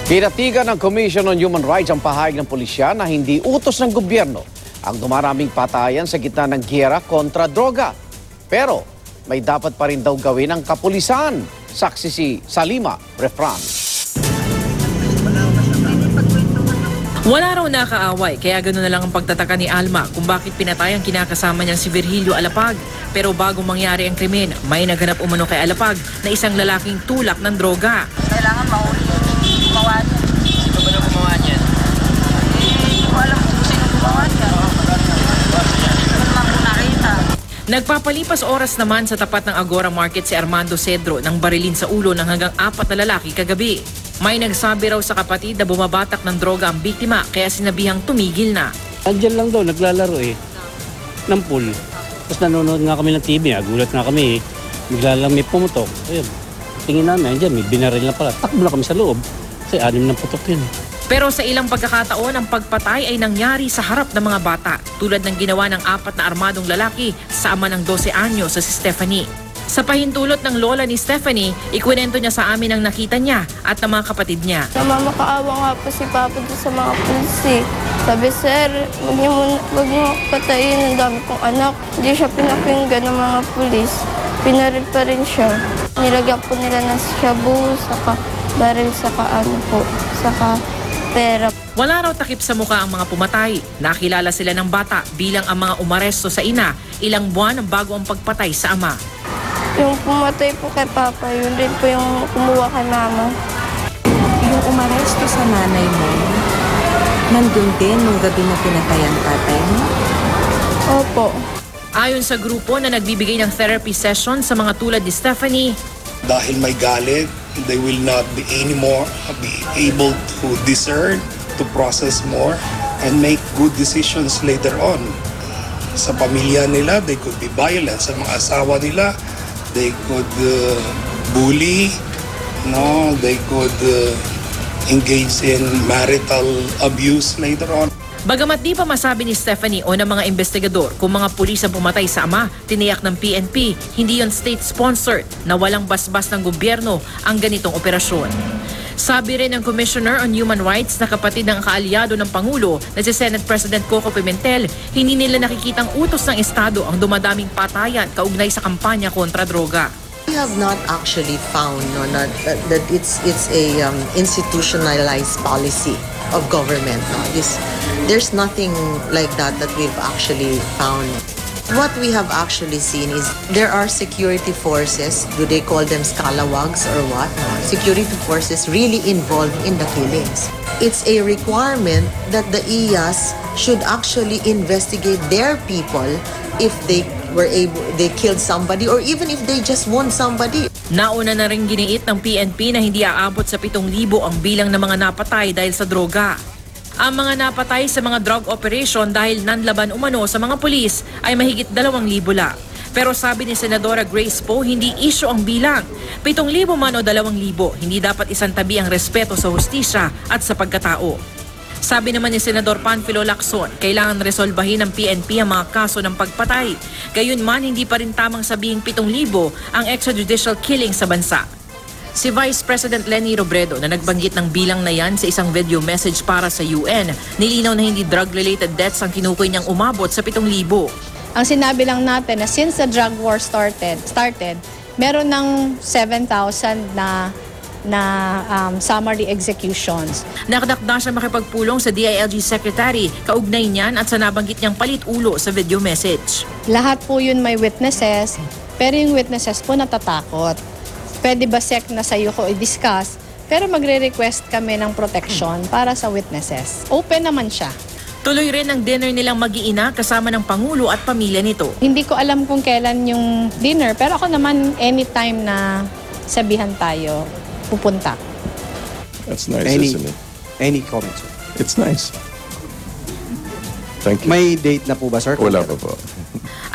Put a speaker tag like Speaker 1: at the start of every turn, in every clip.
Speaker 1: Pinatigan ng Commission on Human Rights ang pahayag ng pulisya na hindi utos ng gobyerno ang dumaraming patayan sa gitna ng giyera kontra droga. Pero may dapat pa rin daw gawin ang kapulisan. Saksi si Salima Refran.
Speaker 2: Wala raw nakaaway, kaya gano'n na lang ang pagtataka ni Alma kung bakit pinatay ang kinakasama niyang si Virgilio Alapag. Pero bago mangyari ang krimen, may naghanap umano kay Alapag na isang lalaking tulak ng droga.
Speaker 3: Kailangan mahuli yung gumawa niyan.
Speaker 2: Sino ba na gumawa niyan?
Speaker 3: Hindi ko alam kung sino gumawa niyan. Hindi ko naman po nakita.
Speaker 2: Nagpapalipas oras naman sa tapat ng Agora Market si Armando Cedro nang barilin sa ulo ng hanggang 4 na lalaki kagabi. May nagsabi raw sa kapatid na bumabatak ng droga ang biktima kaya sinabihang tumigil na.
Speaker 4: Andiyan lang daw, naglalaro ng pool. Tapos nanonood nga kami ng TV, gulat nga kami bigla lang may pumutok. Ayun, tingin namin, andiyan may binaril na pala. Takbo na kami sa loob kasi 6 ng putok yun.
Speaker 2: Pero sa ilang pagkakataon, ang pagpatay ay nangyari sa harap ng mga bata tulad ng ginawa ng 4 na armadong lalaki sa ama ng 12 anyo sa si Stephanie. Sa pahintulot ng lola ni Stephanie, ikwento niya sa amin ang nakita niya at ng mga kapatid niya.
Speaker 5: Namamakaawa nga po si Papa doon sa mga pulis eh. Sabi, sir, wag niyo patayin ang dami kong anak. Hindi siya pinakinggan ng mga pulis. Pinaril pa rin siya. Nilagyan po nila ng shabu, saka baril, saka saka pera.
Speaker 2: Wala raw takip sa mukha ang mga pumatay. Nakilala sila ng bata bilang ang mga umaresto sa ina ilang buwan bago ang pagpatay sa ama.
Speaker 5: Yung pumatay po kay Papa, yun din po yung kumuha kay Mama.
Speaker 6: Yung umaresto sa nanay mo, nandun din nung gabi na pinatay ang tatay mo?
Speaker 5: Opo.
Speaker 2: Ayon sa grupo na nagbibigay ng therapy session sa mga tulad ni Stephanie,
Speaker 7: dahil may galit, they will not be able to discern, to process more, and make good decisions later on. Sa pamilya nila, they could be violent. Sa mga asawa nila, they could bully, they could engage in marital abuse later on.
Speaker 2: bagamat di pa masabi ni Stephanie o ng mga investigador kung mga pulis ang pumatay sa ama, tiniyak ng PNP, hindi yon state-sponsored na walang basbas ng gobyerno ang ganitong operasyon. Sabi rin ng Commissioner on Human Rights na kapatid ng kaalyado ng Pangulo na si Senate President Coco Pimentel, hindi nila nakikitang utos ng Estado ang dumadaming patayan kaugnay sa kampanya kontra droga.
Speaker 6: We have not actually found that it's a institutionalized policy of government. There's nothing like that we've actually found. What we have actually seen is there are security forces, do they call them scalawags or what? Security forces really involved in the killings. It's a requirement that the IAS should actually investigate their people if they killed somebody or even if they just want somebody.
Speaker 2: Nauna na rin giniit ng PNP na hindi aabot sa 7,000 ang bilang ng mga napatay dahil sa droga. Ang mga napatay sa mga drug operation dahil nanlaban umano sa mga pulis ay mahigit 2,000 lang. Pero sabi ni Senadora Grace Poe, hindi issue ang bilang. 7,000 man o 2,000, hindi dapat isantabi ang respeto sa hustisya at sa pagkatao. Sabi naman ni Senador Panfilo Lacson, kailangan resolbahin ng PNP ang mga kaso ng pagpatay. Gayunman, hindi pa rin tamang sabihing 7,000 ang extrajudicial killing sa bansa. Si Vice President Leni Robredo na nagbanggit ng bilang na yan sa isang video message para sa UN, nilinaw na hindi drug-related deaths ang kinukoy niyang umabot sa 7,000.
Speaker 8: Ang sinabi lang natin na since the drug war started, meron ng 7,000 na summary executions.
Speaker 2: Nakadakda siya makipagpulong sa DILG Secretary, kaugnay niyan at sa nabanggit niyang palit-ulo sa video message.
Speaker 8: Lahat po yun may witnesses, pero yung witnesses po natatakot. Pwede ba SEC na sa'yo ko i-discuss, pero magre-request kami ng protection para sa witnesses. Open naman siya.
Speaker 2: Tuloy rin ang dinner nilang mag-iina kasama ng Pangulo at pamilya nito.
Speaker 8: Hindi ko alam kung kailan yung dinner, pero ako naman anytime na sabihan tayo, pupunta.
Speaker 9: That's nice, isn't it?
Speaker 1: Any comments, sir?
Speaker 9: It's nice. Thank you.
Speaker 1: May date na po ba, sir?
Speaker 9: Wala pa po.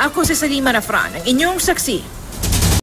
Speaker 2: Ako si Salima Refran, ang inyong saksi.